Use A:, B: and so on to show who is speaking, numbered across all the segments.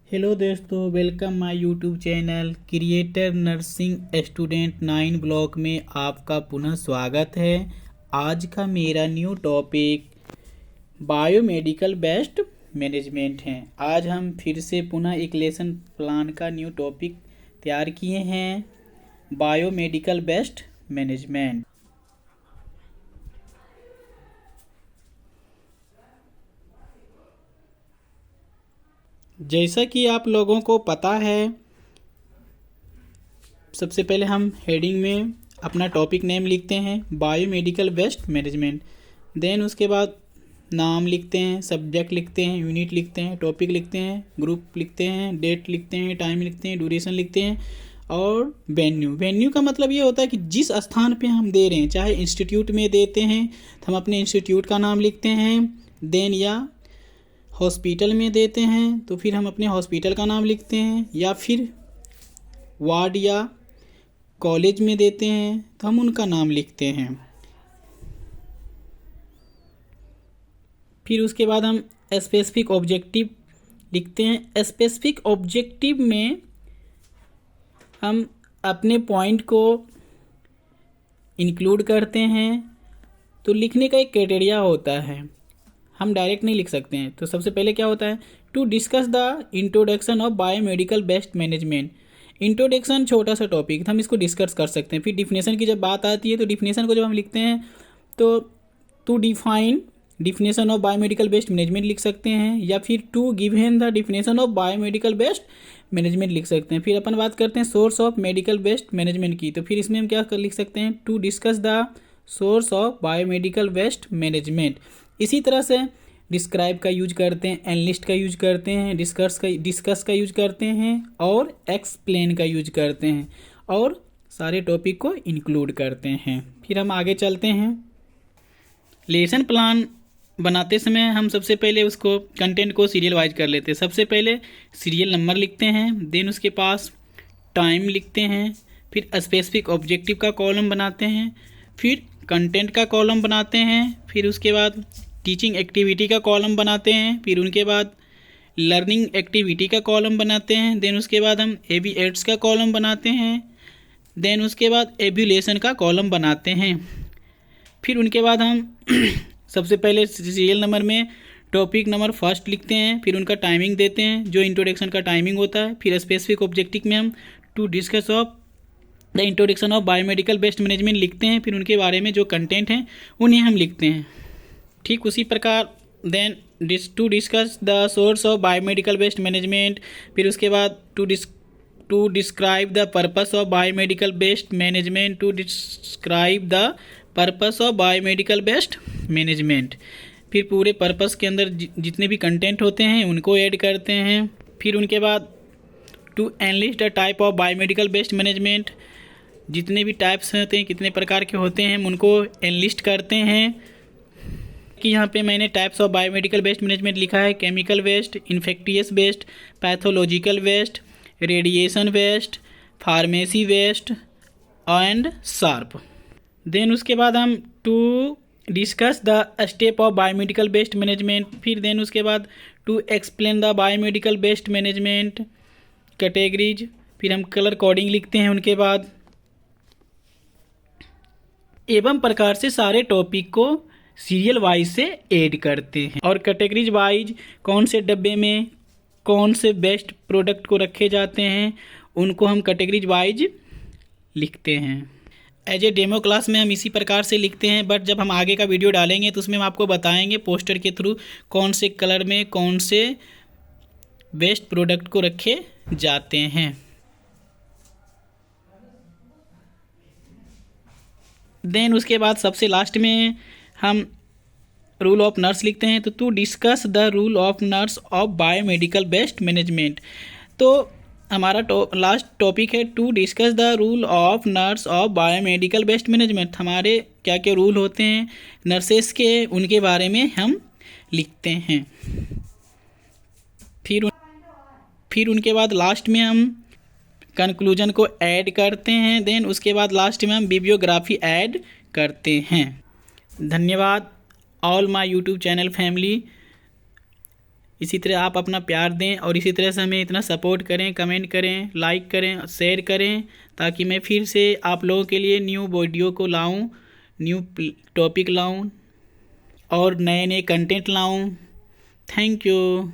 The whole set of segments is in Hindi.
A: हेलो दोस्तों, welcome my YouTube channel creator nursing student 9 block में आपका पुनः स्वागत है। आज का मेरा new topic biomedical waste management है। आज हम फिर से पुनः एक लेसन प्लान का न्यू टॉपिक तैयार किए हैं, बायोमेडिकल वेस्ट मैनेजमेंट। जैसा कि आप लोगों को पता है, सबसे पहले हम हेडिंग में अपना टॉपिक नेम लिखते हैं बायोमेडिकल वेस्ट मैनेजमेंट। देन उसके बाद नाम लिखते हैं, सब्जेक्ट लिखते हैं, यूनिट लिखते हैं, टॉपिक लिखते हैं, ग्रुप लिखते हैं, डेट लिखते हैं, टाइम लिखते हैं, ड्यूरेशन लिखते हैं और वेन्यू का मतलब ये होता है कि जिस स्थान पे हम दे रहे हैं, चाहे इंस्टीट्यूट में देते हैं तो हम अपने इंस्टीट्यूट का नाम लिखते हैं। देन या हॉस्पिटल में देते हैं तो फिर हम अपने हॉस्पिटल का नाम लिखते हैं, या फिर वार्ड या कॉलेज में देते हैं तो हम उनका नाम लिखते हैं। फिर उसके बाद हम स्पेसिफिक ऑब्जेक्टिव लिखते हैं। स्पेसिफिक ऑब्जेक्टिव में हम अपने पॉइंट को इंक्लूड करते हैं। तो लिखने का एक क्राइटेरिया होता है, हम डायरेक्ट नहीं लिख सकते हैं। तो सबसे पहले क्या होता है, to discuss the introduction of biomedical waste management. Introduction छोटा सा टॉपिक, हम इसको डिस्कस कर सकते हैं। फिर डिफिनेशन की जब बात आती है तो डिफिनेशन को जब हम लिखते हैं तो to define definition of biomedical waste management लिख सकते हैं, या फिर to given the definition of biomedical waste management लिख सकते हैं। फिर अपन बात करते हैं source of medical waste management की, तो फिर इसमें हम क्या लिख सकते हैं, to discuss the source of biomedical waste management. इसी तरह से डिस्क्राइब का यूज करते हैं, एनलिस्ट का यूज करते हैं, डिस्कस का यूज करते हैं और एक्सप्लेन का यूज करते हैं और सारे टॉपिक को इंक्लूड करते हैं। फिर हम आगे चलते हैं। लेसन प्लान बनाते समय हम सबसे पहले उसको कंटेंट को सीरियल वाइज कर लेते हैं। सबसे पहले सीरियल नंबर लिखते हैं, देन उसके पास टाइम लिखते हैं, फिर स्पेसिफिक ऑब्जेक्टिव का कॉलम बनाते हैं, फिर कंटेंट का कॉलम बनाते हैं, फिर उसके बाद टीचिंग एक्टिविटी का कॉलम बनाते हैं, फिर उनके बाद लर्निंग एक्टिविटी का कॉलम बनाते हैं, देन उसके बाद हम एबीएट्स का कॉलम बनाते हैं, देन उसके बाद एब्यूलेशन का कॉलम बनाते हैं। फिर उनके बाद हम सबसे पहले सीरियल नंबर में टॉपिक नंबर फर्स्ट लिखते हैं, फिर उनका टाइमिंग देते हैं जो इंट्रोडक्शन का टाइमिंग होता है। फिर स्पेसिफिक ऑब्जेक्टिव में हम to discuss of the introduction of biomedical waste management लिखते हैं, फिर उनके बारे में जो कंटेंट हैं उन्हें हम लिखते हैं। ठीक उसी प्रकार then to discuss the source of biomedical waste management, फिर उसके बाद to describe the purpose of biomedical waste management, to describe the purpose of biomedical waste management. फिर पूरे पर्पस के अंदर जितने भी कंटेंट होते हैं उनको ऐड करते हैं। फिर उनके बाद to enlist the type of biomedical waste management, जितने भी टाइप्स होते हैं, कितने प्रकार के होते हैं, हम उनको एनलिस्ट करते हैं। कि यहाँ पे मैंने types of biomedical waste management लिखा है, chemical waste, infectious waste, pathological waste, radiation waste, pharmacy waste and sharp. Then उसके बाद हम to discuss the step of biomedical waste management, फिर देन उसके बाद to explain the biomedical waste management categories, फिर हम कलर कोडिंग लिखते हैं उनके बाद। एवं प्रकार से सारे टॉपिक को सीरियल वाइज से ऐड करते हैं और कैटेगरीज वाइज कौन से डब्बे में कौन से बेस्ट प्रोडक्ट को रखे जाते हैं उनको हम कैटेगरीज वाइज लिखते हैं। एज ए डेमो क्लास में हम इसी प्रकार से लिखते हैं, बट जब हम आगे का वीडियो डालेंगे तो उसमें हम आपको बताएंगे पोस्टर के थ्रू कौन से कलर में कौन से बेस्ट प्रोडक्ट को रखे जाते हैं। देन उसके बाद सबसे लास्ट में हम रूल ऑफ नर्स लिखते हैं। तो to discuss the rule of nurse of biomedical waste management, तो हमारा लास्ट टॉपिक है to discuss the rule of nurse of biomedical waste management. हमारे क्या क्या रूल होते हैं नर्सेस के, उनके बारे में हम लिखते हैं। फिर उनके बाद लास्ट में हम कंक्लूजन को ऐड करते हैं। देन उसके बाद लास्ट में हम बिब्लियोग्राफी ऐड करते हैं। धन्यवाद all my YouTube channel family. इसी तरह आप अपना प्यार दें और इसी तरह से हमें इतना सपोर्ट करें, कमेंट करें, लाइक करें, शेयर करें, ताकि मैं फिर से आप लोगों के लिए न्यू वीडियो को लाऊं, न्यू टॉपिक लाऊं और नए नए कंटेंट लाऊं। Thank you.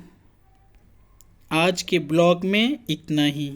A: आज के ब्लॉग में इतना ही।